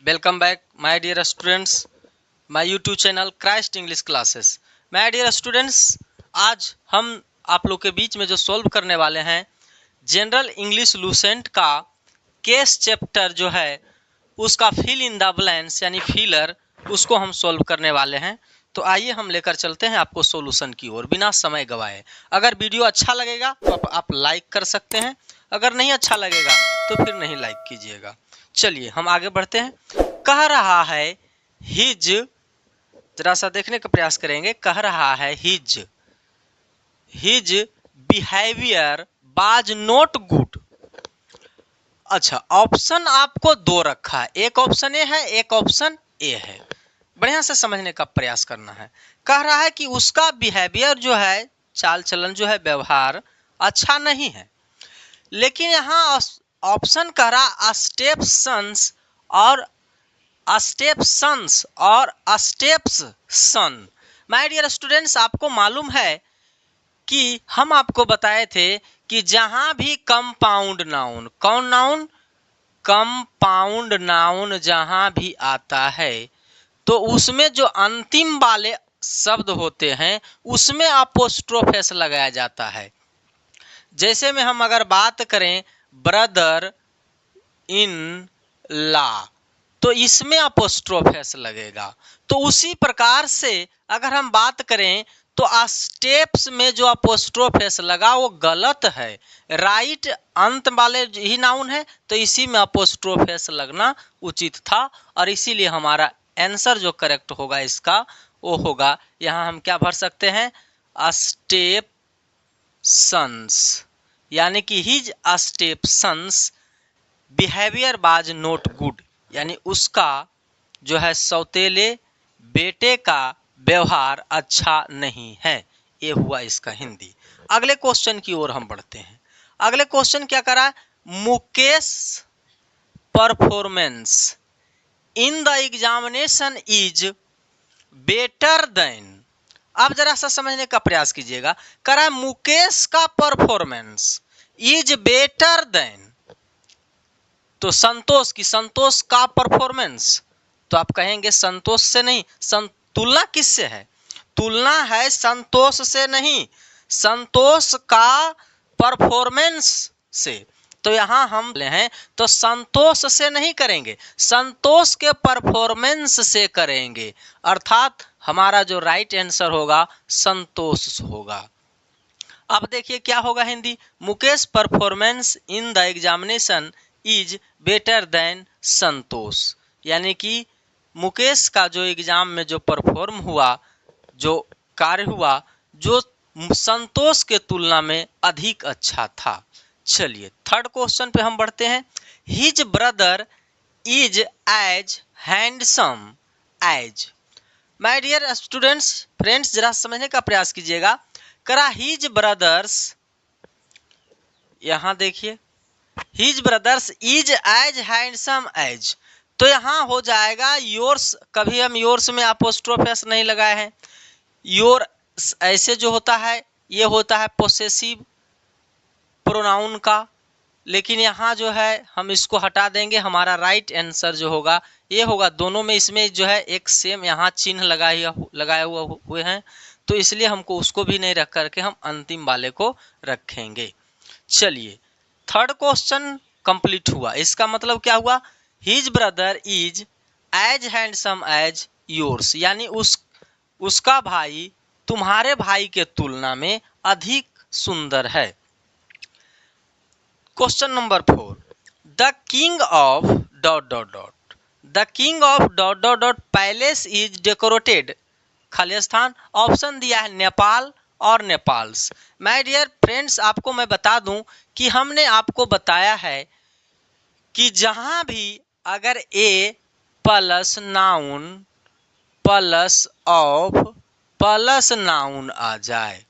Welcome back my dear students, my YouTube channel Christ English classes. My dear students, आज हम आप लोग के बीच में जो सॉल्व करने वाले हैं जनरल इंग्लिश लूसेंट का केस चैप्टर जो है उसका फिल इन द ब्लैंक्स यानी फिलर, उसको हम सॉल्व करने वाले हैं। तो आइए हम लेकर चलते हैं आपको सॉल्यूशन की ओर बिना समय गवाए। अगर वीडियो अच्छा लगेगा तो आप लाइक कर सकते हैं, अगर नहीं अच्छा लगेगा तो फिर नहीं लाइक कीजिएगा। चलिए हम आगे बढ़ते हैं। कह रहा है हिज, जरा सा देखने का प्रयास करेंगे। कह रहा है his behaviour was not good. अच्छा, ऑप्शन आपको दो रखा है, एक ऑप्शन ए है, एक ऑप्शन ए है। बढ़िया से समझने का प्रयास करना है। कह रहा है कि उसका बिहेवियर जो है, चाल चलन जो है, व्यवहार अच्छा नहीं है। लेकिन यहाँ ऑप्शन कह रहा स्टेप्स और steps son. My dear students, आपको मालूम है कि हम आपको बताए थे कि जहां भी कंपाउंड नाउन, कौन नाउन, कंपाउंड नाउन जहां भी आता है तो उसमें जो अंतिम वाले शब्द होते हैं उसमें अपोस्ट्रोफेस लगाया जाता है। जैसे में हम अगर बात करें ब्रदर इन लॉ, तो इसमें अपोस्ट्रोफेस लगेगा। तो उसी प्रकार से अगर हम बात करें तो स्टेप्स में जो अपोस्ट्रोफेस लगा वो गलत है। राइट अंत वाले ही नाउन है तो इसी में अपोस्ट्रोफेस लगना उचित था, और इसीलिए हमारा आंसर जो करेक्ट होगा इसका वो होगा, यहाँ हम क्या भर सकते हैं, स्टेप सन्स, यानी कि his step sons behaviour was not good, यानी उसका जो है सौतेले बेटे का व्यवहार अच्छा नहीं है। ये हुआ इसका हिंदी। अगले क्वेश्चन की ओर हम बढ़ते हैं। अगले क्वेश्चन क्या करा, Mukesh performance in the examination is better then. अब जरा सा समझने का प्रयास कीजिएगा। करा मुकेश का परफॉर्मेंस इज बेटर देन, तो संतोष का परफॉर्मेंस, तो आप कहेंगे संतोष से नहीं, तुलना किससे है, तुलना है संतोष से नहीं, संतोष का परफॉर्मेंस से। तो यहाँ हम ले हैं तो संतोष से नहीं करेंगे, संतोष के परफॉर्मेंस से करेंगे, अर्थात हमारा जो राइट आंसर होगा संतोष होगा। अब देखिए क्या होगा Hindi, Mukesh performance in the examination is better than Santosh, यानी कि मुकेश का जो एग्जाम में जो परफॉर्म हुआ, जो कार्य हुआ, जो संतोष के तुलना में अधिक अच्छा था। चलिए थर्ड क्वेश्चन पे हम बढ़ते हैं। His brother is as handsome as. My dear students, friends, जरा समझने का प्रयास कीजिएगा। करा हिज ब्रदर्स, यहां देखिए his brothers is as handsome as, तो यहां हो जाएगा योर्स। कभी हम योर्स में अपोस्ट्रोफेस नहीं लगाए हैं। योर ऐसे जो होता है ये होता है पोसेसिव प्रोनाउन का, लेकिन यहाँ जो है हम इसको हटा देंगे। हमारा राइट आंसर जो होगा ये होगा, दोनों में इसमें जो है एक सेम यहाँ चिन्ह लगाए हुए हैं, तो इसलिए हमको उसको भी नहीं रख करके हम अंतिम वाले को रखेंगे। चलिए थर्ड क्वेश्चन कंप्लीट हुआ। इसका मतलब क्या हुआ, his brother is as handsome as yours, यानी उसका भाई तुम्हारे भाई के तुलना में अधिक सुंदर है। Question number 4, the king of the king of palace is decorated, खाली स्थान। ऑप्शन दिया है नेपाल और नेपाल्स। माय डियर फ्रेंड्स, आपको मैं बता दूं कि हमने आपको बताया है कि जहां भी अगर a plus noun plus of plus noun आ जाए,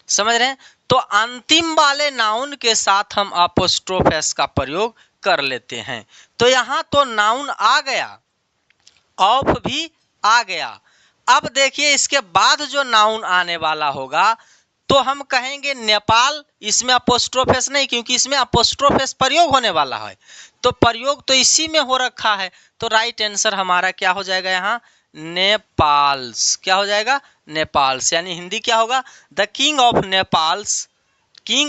समझ रहे हैं, तो अंतिम वाले नाउन के साथ हम अपोस्ट्रोफेस का प्रयोग कर लेते हैं। तो यहाँ तो नाउन आ गया, ऑफ भी आ गया। अब देखिए इसके बाद जो नाउन आने वाला होगा तो हम कहेंगे नेपाल, इसमें अपोस्ट्रोफेस नहीं, क्योंकि इसमें अपोस्ट्रोफेस प्रयोग होने वाला है, तो प्रयोग तो इसी में हो रखा है। तो राइट आंसर हमारा क्या हो जाएगा यहाँ, नेपाल्स। क्या हो जाएगा, नेपाल्स। यानी हिंदी क्या होगा, the king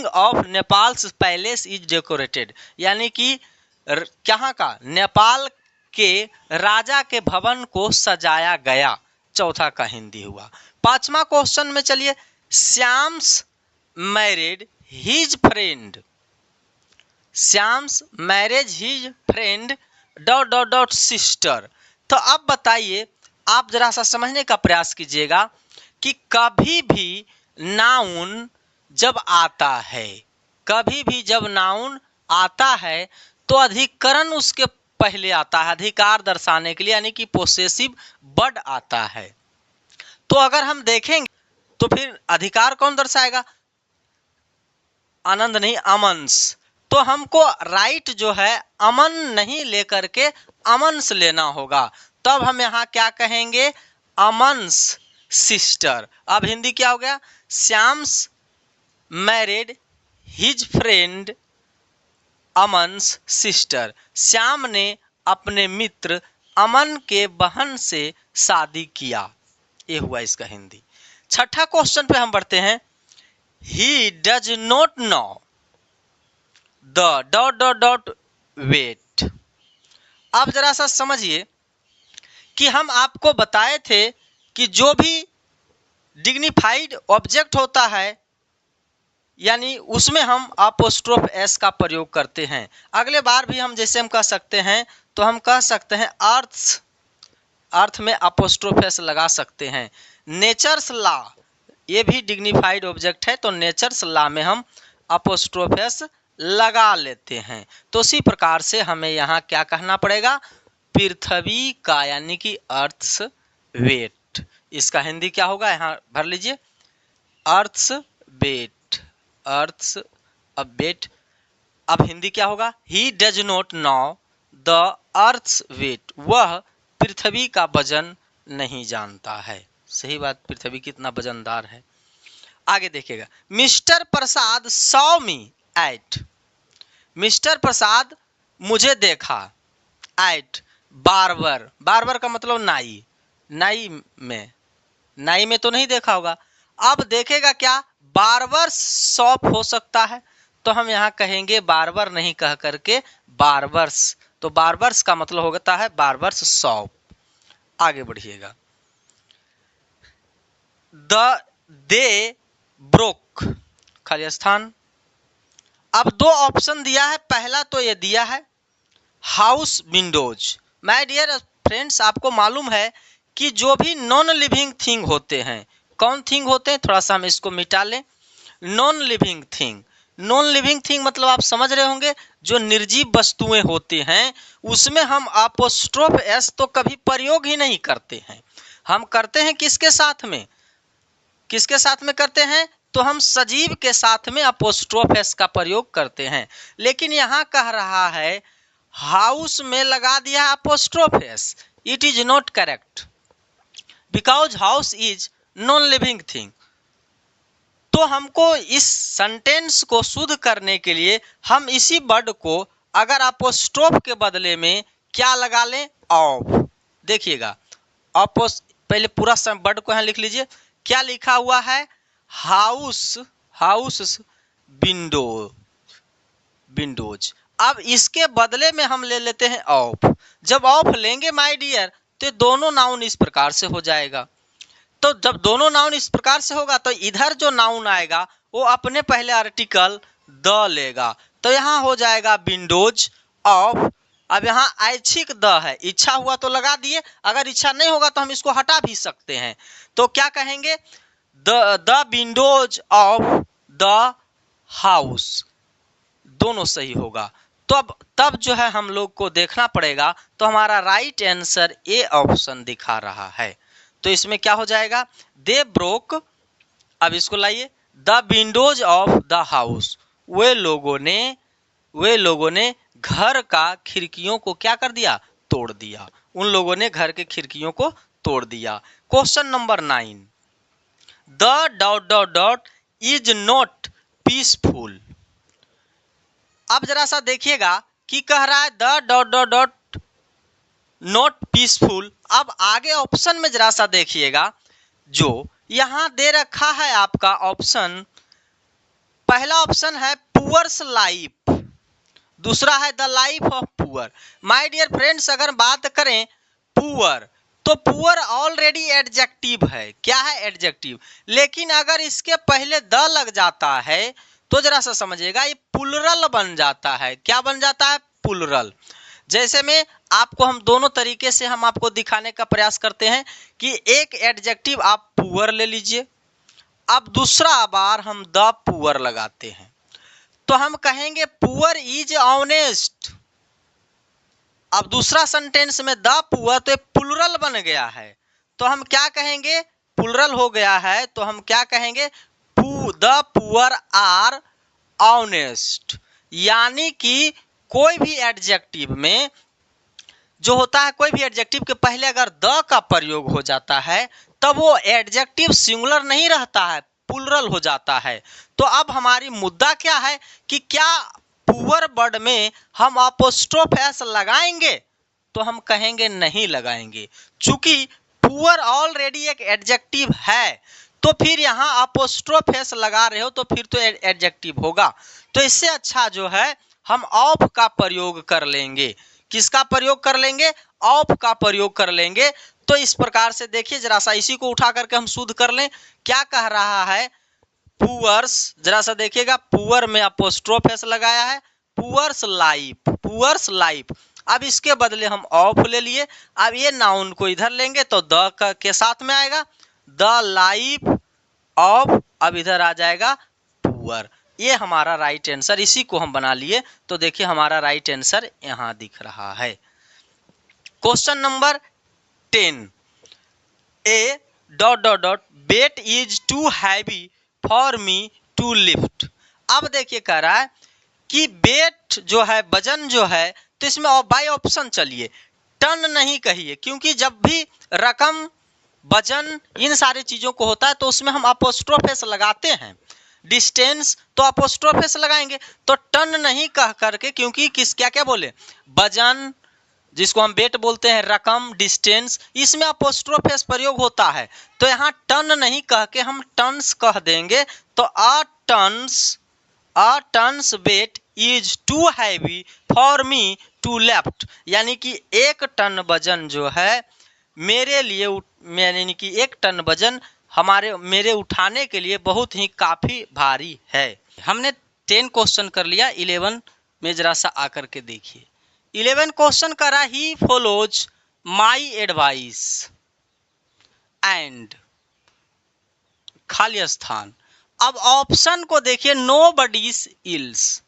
of Nepals palace is decorated, यानी कि कहाँ का, नेपाल के राजा के भवन को सजाया गया। चौथा का हिंदी हुआ। पांचवा क्वेश्चन में चलिए, Shyam's married his friend, Shyam's marriage his friend dot dot dot sister. तो अब बताइए, आप जरा सा समझने का प्रयास कीजिएगा कि कभी भी नाउन जब आता है, कभी भी जब नाउन आता है तो अधिकरण उसके पहले आता है, अधिकार दर्शाने के लिए, यानी कि पोसेसिव वर्ड आता है। तो अगर हम देखेंगे तो फिर अधिकार कौन दर्शाएगा, आनंद नहीं, अमन्स। तो हमको राइट जो है अमन नहीं लेकर के अमन्स लेना होगा। तब हम यहाँ क्या कहेंगे, अमन्स सिस्टर। अब हिंदी क्या हो गया, Shyam's married his friend Aman's sister, Shyam ने अपने मित्र अमन के बहन से शादी किया। ये हुआ इसका हिंदी। छठा क्वेश्चन पे हम बढ़ते हैं, he does not know the dot dot dot weight. अब जरा सा समझिए कि हम आपको बताए थे कि जो भी डिग्निफाइड ऑब्जेक्ट होता है, यानी उसमें हम अपोस्ट्रोफ एस का प्रयोग करते हैं। अगले बार भी हम जैसे हम कह सकते हैं, तो हम कह सकते हैं अर्थ में अपोस्ट्रोफ एस लगा सकते हैं। नेचर्स लॉ, ये भी डिग्निफाइड ऑब्जेक्ट है, तो नेचर्स लॉ में हम अपोस्ट्रोफ एस लगा लेते हैं। तो उसी प्रकार से हमें यहाँ क्या कहना पड़ेगा, पृथ्वी का, यानी कि अर्थ्स वेट। इसका हिंदी क्या होगा, यहाँ भर लीजिए, अर्थ्स वेट, अर्थ्स अब वेट। अब हिंदी क्या होगा, he does not know the earth's weight, वह पृथ्वी का वजन नहीं जानता है। सही बात, पृथ्वी कितना वजनदार है। आगे देखिएगा, mister Prasad saw me at, mister Prasad मुझे देखा एट बार्बर, बार्बर का मतलब नाई, नाई में तो नहीं देखा होगा। अब देखेगा क्या, बार्बर शॉप हो सकता है, तो हम यहाँ कहेंगे बार्बर नहीं कह करके बार्बर्स। तो बार्बर्स का मतलब होता है बार्बर्स शॉप। आगे बढ़िएगा, दे ब्रोक, खाली स्थान। अब दो ऑप्शन दिया है, पहला तो ये दिया है house windows. My dear friends, आपको मालूम है कि जो भी नॉन लिविंग थिंग होते हैं, कौन थिंग होते हैं, थोड़ा सा हम इसको मिटा लें, non living thing. Non living thing मतलब आप समझ रहे होंगे, जो निर्जीव वस्तुएं होती हैं, उसमें हम अपोस्ट्रोफ एस तो कभी प्रयोग ही नहीं करते हैं। हम करते हैं किसके साथ में, किसके साथ में करते हैं, तो हम सजीव के साथ में अपोस्ट्रोफ एस का प्रयोग करते हैं। लेकिन यहाँ कह रहा है हाउस में लगा दिया apostrophe S, it is not correct because house is non living thing. तो हमको इस सेंटेंस को शुद्ध करने के लिए हम इसी वर्ड को अगर अपोस्ट्रोफ के बदले में क्या लगा लें, ऑफ। देखिएगा, पहले पूरा वर्ड को यहाँ लिख लीजिए, क्या लिखा हुआ है, हाउस विंडोज। अब इसके बदले में हम ले लेते हैं ऑफ। जब ऑफ लेंगे माय डियर, तो दोनों नाउन इस प्रकार से हो जाएगा। तो जब दोनों नाउन इस प्रकार से होगा, तो इधर जो नाउन आएगा वो अपने पहले आर्टिकल द लेगा, तो यहाँ हो जाएगा विंडोज ऑफ। अब यहाँ ऐच्छिक द है, इच्छा हुआ तो लगा दिए, अगर इच्छा नहीं होगा तो हम इसको हटा भी सकते हैं। तो क्या कहेंगे, the windows of the house, दोनों सही होगा। तो तब जो है हम लोग को देखना पड़ेगा, तो हमारा राइट आंसर ए ऑप्शन दिखा रहा है। तो इसमें क्या हो जाएगा, दे ब्रोक। अब इसको लाइए, the windows of the house, वे लोगों ने घर का खिड़कियों को क्या कर दिया, तोड़ दिया। उन लोगों ने घर के खिड़कियों को तोड़ दिया। Question number 9, the dot dot dot is not peaceful. अब जरा सा देखिएगा कि कह रहा है the dot dot dot not peaceful. अब आगे ऑप्शन में जरा सा देखिएगा, जो यहां दे रखा है आपका ऑप्शन, पहला ऑप्शन है पुअर्स लाइफ, दूसरा है the life of poor. My dear friends, अगर बात करें पुअर, तो पुअर ऑलरेडी एडजेक्टिव है। क्या है? एडजेक्टिव। लेकिन अगर इसके पहले द लग जाता है तो जरा सा समझिएगा, ये प्लुरल बन जाता है। क्या बन जाता है? प्लुरल। जैसे में आपको हम दोनों तरीके से हम आपको दिखाने का प्रयास करते हैं कि एक एडजेक्टिव आप पुअर ले लीजिए, अब दूसरा बार हम द पुअर लगाते हैं तो हम कहेंगे पुअर इज ऑनेस्ट। अब दूसरा सेंटेंस में द पुअर, तो प्लुरल बन गया है, तो हम क्या कहेंगे? प्लुरल हो गया है तो हम क्या कहेंगे? The poor are honest. यानी कि कोई भी एडजेक्टिव में जो होता है, कोई भी एडजेक्टिव के पहले अगर द का प्रयोग हो जाता है तब वो एडजेक्टिव सिंगुलर नहीं रहता है, प्लुरल हो जाता है। तो अब हमारी मुद्दा क्या है कि क्या पुअर वर्ड में हम अपोस्ट्रोफ एस लगाएंगे? तो हम कहेंगे नहीं लगाएंगे, चूंकि पुअर ऑलरेडी एक एडजेक्टिव है, तो फिर यहाँ अपोस्ट्रोफ एस लगा रहे हो तो फिर तो एडजेक्टिव होगा। तो इससे अच्छा जो है हम ऑफ का प्रयोग कर लेंगे। किसका प्रयोग कर लेंगे? ऑफ का प्रयोग कर लेंगे। तो इस प्रकार से देखिए, जरा सा इसी को उठा करके हम शुद्ध कर लें। क्या कह रहा है? पुअर्स, जरा सा देखिएगा, पुअर में अपोस्ट्रोफ एस लगाया है, पुअर्स लाइफ, पुअर्स लाइफ। अब इसके बदले हम ऑफ ले लिए। अब ये नाउन को इधर लेंगे तो द के साथ में आएगा, द लाइफ ऑफ, अब इधर आ जाएगा पुअर। ये हमारा राइट आंसर, इसी को हम बना लिए। तो देखिए हमारा राइट आंसर यहां दिख रहा है। Question number 10, a dot dot dot weight is too heavy for me to lift. अब देखिए कह रहा है कि वेट जो है, वजन जो है, तो इसमें बाय ऑप्शन चलिए, टन नहीं कहिए, क्योंकि जब भी रकम, वजन, इन सारी चीजों को होता है तो उसमें हम अपोस्ट्रोफ एस लगाते हैं। डिस्टेंस तो अपोस्ट्रोफ एस लगाएंगे, तो टन नहीं कह करके, क्योंकि किस क्या क्या बोले, वजन जिसको हम वेट बोलते हैं, रकम, डिस्टेंस, इसमें अपोस्ट्रोफ एस प्रयोग होता है। तो यहाँ टन नहीं कह के हम टन्स कह देंगे। तो a tons weight is too heavy for me to lift, यानी कि एक टन वजन जो है मेरे लिए, यानी कि एक टन वजन मेरे उठाने के लिए बहुत ही काफी भारी है। हमने 10 क्वेश्चन कर लिया, 11 में जरा सा आकर के देखिए। 11 क्वेश्चन करा, he follows my advice and, खाली स्थान। अब ऑप्शन को देखिए, नो बडीज इल्स,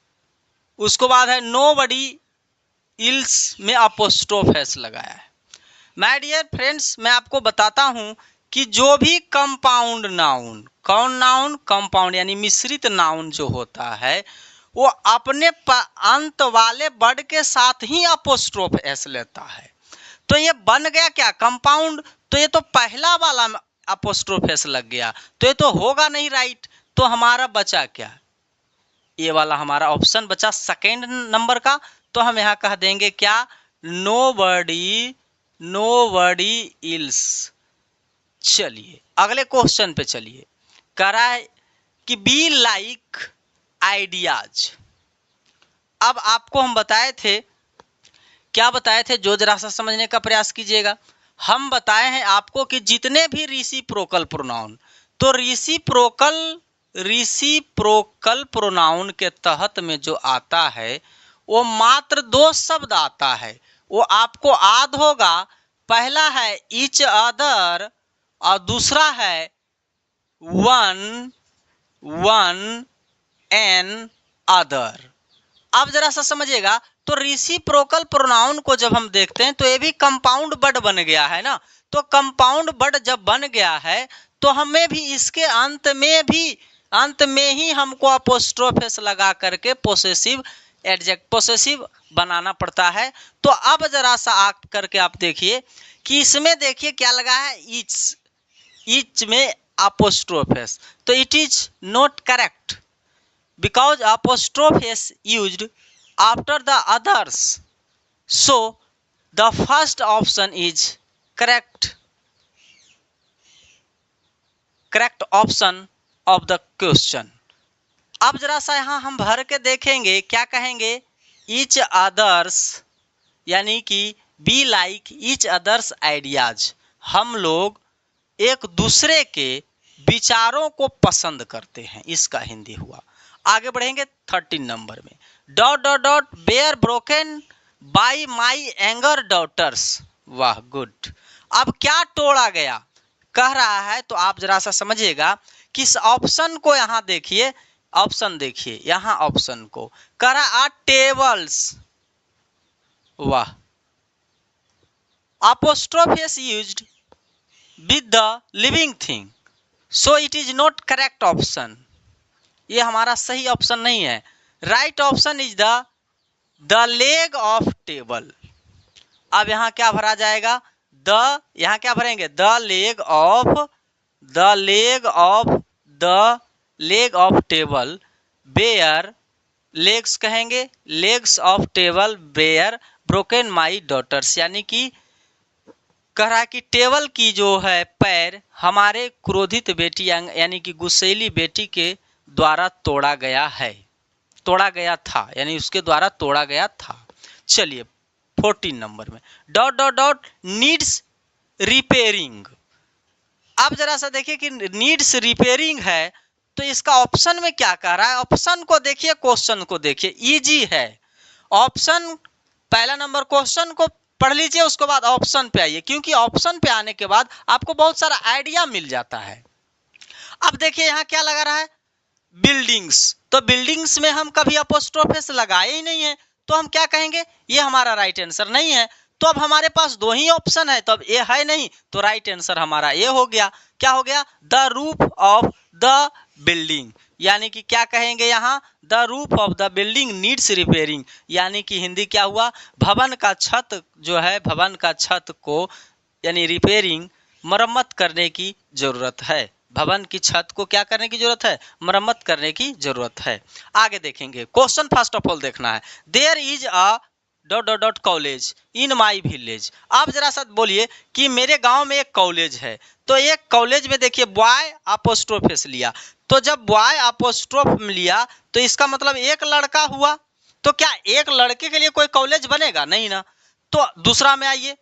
उसको बाद है नो बडी इल्स में अपोस्ट्रोफ एस लगाया है। माय डियर फ्रेंड्स, मैं आपको बताता हूं कि जो भी कंपाउंड नाउन, कौन नाउन? कंपाउंड, यानी मिश्रित नाउन जो होता है वो अपने अंत वाले वर्ड के साथ ही अपोस्ट्रोफ एस लेता है। तो ये बन गया क्या? कंपाउंड। तो ये तो पहला वाला अपोस्ट्रोफ एस लग गया, तो ये तो होगा नहीं, राइट। तो हमारा बचा क्या? ये वाला हमारा ऑप्शन बचा सेकेंड नंबर का। तो हम यहाँ कह देंगे क्या? नो बडी इल्स। चलिए अगले क्वेश्चन पे चलिए। कह रहा है कि बी लाइक आइडियाज। अब आपको हम बताए थे, क्या बताए थे, जो जरा सा समझने का प्रयास कीजिएगा। हम बताए हैं आपको कि जितने भी रेसिप्रोकल प्रोनाउन, तो रेसिप्रोकल प्रोनाउन के तहत में जो आता है वो मात्र 2 शब्द आता है। वो आपको याद होगा, पहला है ईच अदर और दूसरा है वन एन अदर। अब जरा सा समझिएगा, तो रेसिप्रोकल प्रोनाउन को जब हम देखते हैं तो ये भी कंपाउंड वर्ड बन गया है ना। तो कंपाउंड वर्ड जब बन गया है तो हमें भी इसके अंत में ही हमको अपोस्ट्रोफ एस लगा करके पोसेसिव बनाना पड़ता है। तो अब जरा सा करके आप देखिए कि इसमें देखिए क्या लगा है, ईच में apostrophe s, तो it is not correct because apostrophe s used after the others, so the first option is correct option of the question। अब जरा सा यहाँ हम भर के देखेंगे, क्या कहेंगे, each others यानी कि be like each others ideas, हम लोग एक दूसरे के विचारों को पसंद करते हैं, इसका हिंदी हुआ। आगे बढ़ेंगे 13 नंबर में, dot dot dot were broken by my anger daughters, वाह गुड। अब क्या तोड़ा गया कह रहा है, तो आप जरा सा समझिएगा कि इस ऑप्शन को यहाँ देखिए, ऑप्शन देखिए यहाँ ऑप्शन को कह रहा टेबल्स, वाह। apostrophe is used with the living thing, so it is not correct option, ये हमारा सही ऑप्शन नहीं है। Right option is the leg of table. अब यहाँ क्या भरा जाएगा, यहाँ क्या भरेंगे, the leg of table bear, legs कहेंगे, legs of table bear broken my daughters, यानी कि कह रहा है कि टेबल की जो है पैर हमारे क्रोधित बेटी यानी कि गुस्सैली बेटी के द्वारा तोड़ा गया है, तोड़ा गया था, यानी उसके द्वारा तोड़ा गया था। चलिए 14 नंबर में, dot dot dot needs repairing. अब जरा सा देखिए कि नीड्स रिपेयरिंग है, तो इसका ऑप्शन में क्या कह रहा है, ऑप्शन को देखिए, क्वेश्चन को देखिए, इजी है ऑप्शन। पहला नंबर क्वेश्चन को पढ़ लीजिए, उसके बाद ऑप्शन पे आइए, क्योंकि ऑप्शन पे आने के बाद आपको बहुत सारा आइडिया मिल जाता है। अब देखिए यहाँ क्या लगा रहा है, बिल्डिंग्स, तो बिल्डिंग्स में हम कभी अपोस्ट्रोफेस लगाए ही नहीं है, तो हम क्या कहेंगे, ये हमारा राइट आंसर नहीं है। तो अब हमारे पास दो ही ऑप्शन है, तो अब ये है नहीं, तो राइट आंसर हमारा ये हो गया। क्या हो गया, the roof of the building, यानी कि क्या कहेंगे यहाँ, the roof of the building needs repairing, यानी कि हिंदी क्या हुआ, भवन का छत जो है, भवन का छत को यानी रिपेयरिंग, मरम्मत करने की जरूरत है। भवन की छत को क्या करने की जरूरत है, मरम्मत करने की जरूरत है। आगे देखेंगे, क्वेश्चन फर्स्ट ऑफ ऑल देखना है, there is a dot dot dot college in my village. आप जरा सा बोलिए कि मेरे गांव में एक कॉलेज है, तो एक कॉलेज में देखिए बॉय अपोस्ट्रोफेस लिया, तो जब बॉय अपोस्ट्रोफ लिया तो इसका मतलब एक लड़का हुआ, तो क्या एक लड़के के लिए कोई कॉलेज बनेगा, नहीं ना। तो दूसरा में आइए,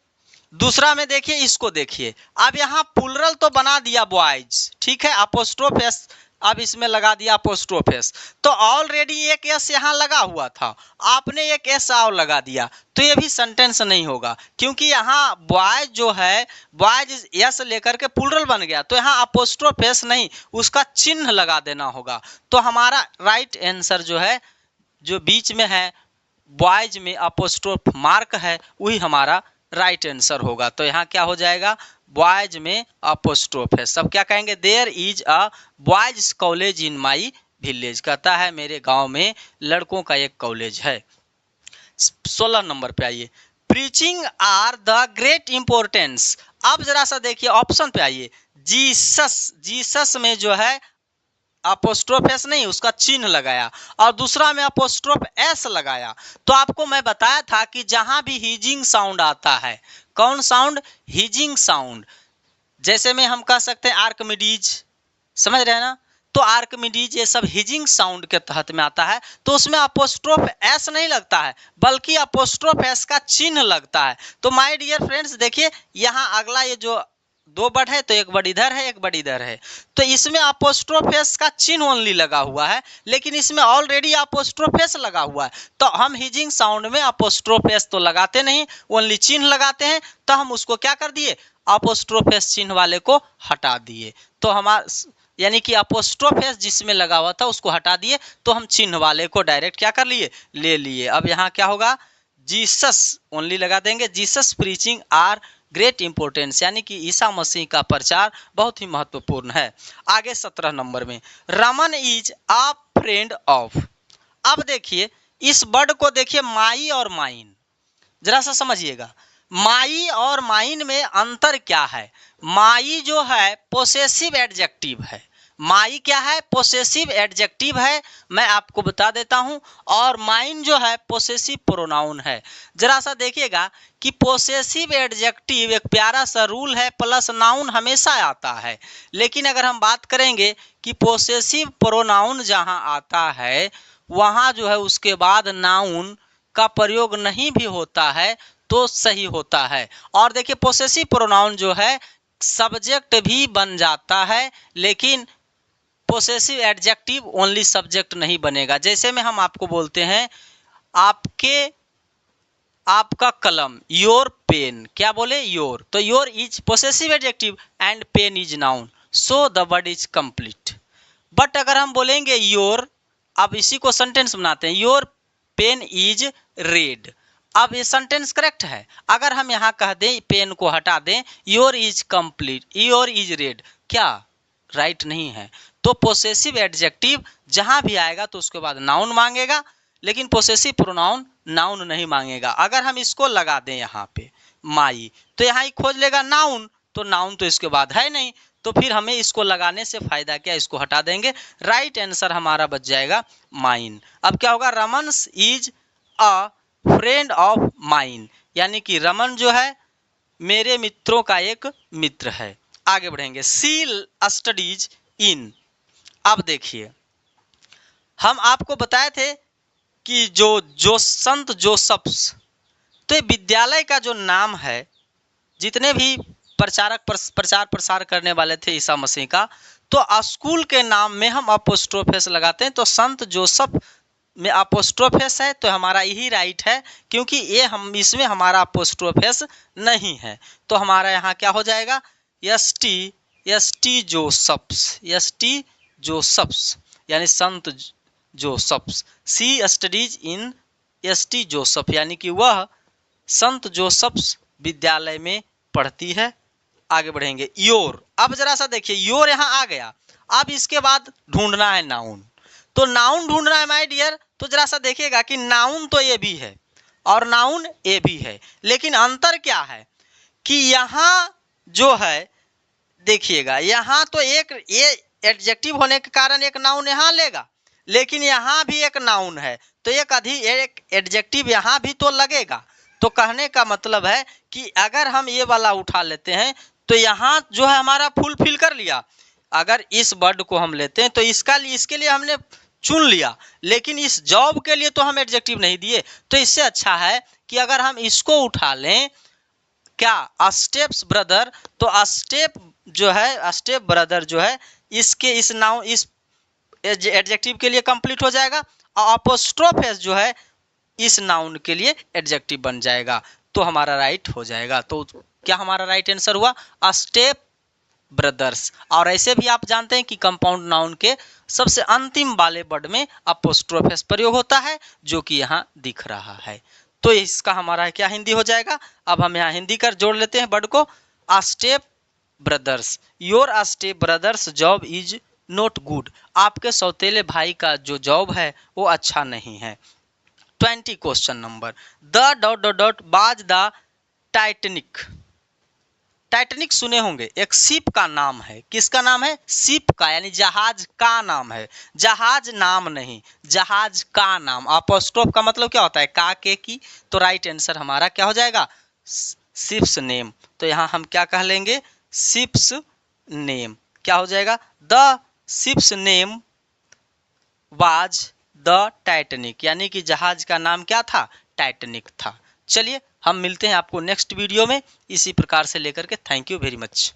दूसरा में देखिए, इसको देखिए, अब यहाँ प्लुरल तो बना दिया बॉयज, ठीक है, अपोस्ट्रोफेस अब इसमें लगा दिया अपोस्ट्रोफेस, तो ऑलरेडी एक एस यहाँ लगा हुआ था, आपने एक एस और लगा दिया, तो ये भी सेंटेंस नहीं होगा, क्योंकि यहाँ बॉयज जो है, बॉयज एस लेकर के प्लुरल बन गया, तो यहाँ अपोस्ट्रोफेस नहीं, उसका चिन्ह लगा देना होगा। तो हमारा राइट आंसर जो है, जो बीच में है बॉयज में अपोस्ट्रोफ मार्क है, वही हमारा राइट आंसर होगा। तो यहाँ क्या हो जाएगा, बॉयज में अपोस्ट्रोफ है। सब क्या कहेंगे, there is a boys college in my village, कहता है मेरे गांव में लड़कों का एक कॉलेज है। 16 नंबर पे आइए, preaching are the great importance. अब जरा सा देखिए ऑप्शन पे आइए, जीसस, जीसस में जो है अपोस्ट्रोफ एस नहीं, उसका चिन्ह लगाया, और दूसरा में अपोस्ट्रोफ एस लगाया। तो आपको मैं बताया था कि जहां भी हीजिंग साउंड आता है, कौन साउंड, हीजिंग साउंड, जैसे में हम कह सकते हैं आर्कमिडीज, समझ रहे हैं ना, तो आर्कमिडीज ये सब हीजिंग साउंड के तहत में आता है, तो उसमें अपोस्ट्रोफ एस नहीं लगता है, बल्कि अपोस्ट्रोफ एस का चिन्ह लगता है। तो माय डियर फ्रेंड्स देखिए, यहाँ अगला ये जो दो वर्ड है, तो एक वर्ड इधर है, एक वर्ड इधर है, तो इसमें अपोस्ट्रोफेस का चिन्ह ओनली लगा हुआ है, लेकिन इसमें ऑलरेडी अपोस्ट्रोफेस लगा हुआ है, तो हम हीजिंग साउंड में अपोस्ट्रोफेस तो लगाते नहीं, ओनली चिन्ह लगाते हैं, तो हम उसको क्या कर दिए, अपोस्ट्रोफेस चिन्ह वाले को हटा दिए। तो हमारा यानी कि अपोस्ट्रोफेस जिसमें लगा हुआ था उसको हटा दिए, तो हम चिन्ह वाले को डायरेक्ट क्या कर लिए, ले लिए। अब यहाँ क्या होगा, जीसस ओनली लगा देंगे, Jesus preaching are great importance, यानी कि ईसा मसीह का प्रचार बहुत ही महत्वपूर्ण है। आगे 17 नंबर में, Raman is a friend of. अब देखिए इस वर्ड को देखिए, माई और माइन, जरा सा समझिएगा, माई और माइन में अंतर क्या है? माई जो है पोसेसिव एडजेक्टिव है। माई क्या है? पोसेसिव एडजेक्टिव है, मैं आपको बता देता हूं। और माइन जो है पोसेसिव प्रोनाउन है। जरा सा देखिएगा कि पोसेसिव एडजेक्टिव एक प्यारा सा रूल है, प्लस नाउन हमेशा आता है। लेकिन अगर हम बात करेंगे कि पोसेसिव प्रोनाउन जहां आता है वहां जो है उसके बाद नाउन का प्रयोग नहीं भी होता है तो सही होता है। और देखिए पोसेसिव प्रोनाउन जो है सब्जेक्ट भी बन जाता है, लेकिन पोसेसिव एडजेक्टिव ओनली सब्जेक्ट नहीं बनेगा। जैसे में हम आपको बोलते हैं आपका कलम, योर पेन, क्या बोले? योर, तो your is possessive adjective and pen is noun, so the word is complete. But अगर हम बोलेंगे योर, अब इसी को सेंटेंस बनाते हैं, योर पेन इज रेड, अब ये सेंटेंस करेक्ट है। अगर हम यहाँ कह दें, पेन को हटा दें, your is complete, your is red, क्या राइट नहीं है? तो पोसेसिव एडजेक्टिव जहां भी आएगा तो उसके बाद नाउन मांगेगा, लेकिन पोसेसिव प्रोनाउन नाउन नहीं मांगेगा। अगर हम इसको लगा दें यहाँ पे माई, तो यहाँ ही खोज लेगा नाउन, तो नाउन तो इसके बाद है नहीं, तो फिर हमें इसको लगाने से फायदा क्या? इसको हटा देंगे, राइट आंसर हमारा बच जाएगा माइन। अब क्या होगा? Raman is a friend of mine, यानी कि रमन जो है मेरे मित्रों का एक मित्र है। आगे बढ़ेंगे, सी स्टडीज इन। अब देखिए हम आपको बताए थे कि जो संत जोसेफ्स, तो ये विद्यालय का जो नाम है, जितने भी प्रचार प्रसार करने वाले थे ईसा मसीह का, तो स्कूल के नाम में हम अपोस्ट्रोफेस लगाते हैं। तो संत जोसेफ में अपोस्ट्रोफेस है, तो हमारा यही राइट है, क्योंकि ये हम इसमें हमारा अपोस्ट्रोफेस नहीं है। तो हमारा यहाँ क्या हो जाएगा? एस टी जोसेफ्स, यानी संत Joseph's. She studies in S T Joseph, यानी कि वह संत जोसेफ्स विद्यालय में पढ़ती है। आगे बढ़ेंगे, योर। अब जरा सा देखिए, योर यहाँ आ गया, अब इसके बाद ढूंढना है नाउन। तो नाउन ढूंढना है माय डियर, तो जरा सा देखिएगा कि नाउन तो ये भी है और नाउन ए भी है, लेकिन अंतर क्या है कि यहाँ जो है देखिएगा, यहाँ तो एक ये एडजेक्टिव होने के कारण एक नाउन यहाँ लेगा, लेकिन यहाँ भी एक नाउन है तो एक एडजेक्टिव यहाँ भी तो लगेगा। तो कहने का मतलब है कि अगर हम ये वाला उठा लेते हैं तो यहाँ जो है हमारा फुलफिल कर लिया। अगर इस वर्ड को हम लेते हैं तो इसके लिए हमने चुन लिया, लेकिन इस जॉब के लिए तो हम एडजेक्टिव नहीं दिए। तो इससे अच्छा है कि अगर हम इसको उठा लें, क्या स्टेप्स ब्रदर, तो स्टेप ब्रदर जो है इसके इस नाउन इस एडजेक्टिव के लिए कंप्लीट हो जाएगा, और अपोस्ट्रोफेस जो है इस नाउन के लिए एडजेक्टिव बन जाएगा, तो हमारा राइट हो जाएगा। तो क्या हमारा राइट आंसर हुआ? Step brothers. और ऐसे भी आप जानते हैं कि कंपाउंड नाउन के सबसे अंतिम वाले वर्ड में अपोस्ट्रोफेस प्रयोग होता है, जो कि यहाँ दिख रहा है। तो इसका हमारा क्या हिंदी हो जाएगा? अब हम यहाँ हिंदी कर जोड़ लेते हैं वर्ड को, step brothers, your step brothers job is not good, आपके सौतेले भाई का जो जॉब है वो अच्छा नहीं है। 20 question number, the ... was the Titanic. Titanic सुने होंगे, एक शिप का नाम है। किसका नाम है? शिप का, यानी जहाज का नाम है, जहाज नाम नहीं, जहाज का नाम। अपोस्ट्रोफ का मतलब क्या होता है? का, के, की। तो राइट आंसर हमारा क्या हो जाएगा? Ships name. तो यहाँ हम क्या कह लेंगे? Ships name. क्या हो जाएगा? The ships name was the Titanic, यानी कि जहाज का नाम क्या था? टाइटैनिक था। चलिए हम मिलते हैं आपको नेक्स्ट वीडियो में इसी प्रकार से लेकर के। Thank you very much.